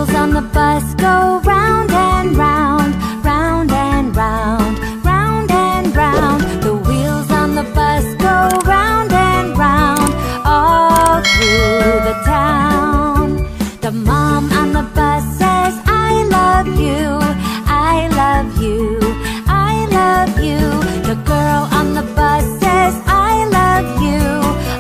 wheels on the bus go round and round, round and round, round and round. The wheels on the bus go round and round, all through the town. The mom on the bus says, I love you, I love you, I love you. The girl on the bus says, I love you,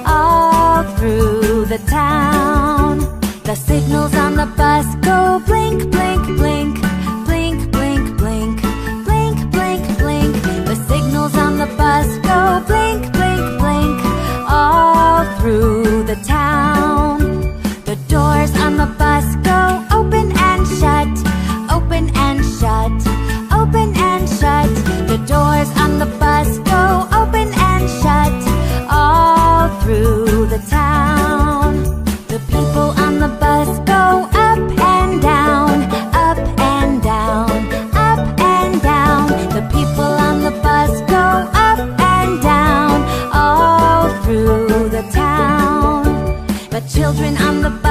all through the town. The signals on the bus go blink, blink, blink, blink, blink, blink, blink, blink, blink. The signals on the bus go blink, blink, blink, all through the town. The doors on the bus go open and shut, open and shut, open and shut. The doors on the bus go open and shut, all through the town. The people on the bus go up and down, up and down, up and down. The people on the bus go up and down, all through the town. But children on the bus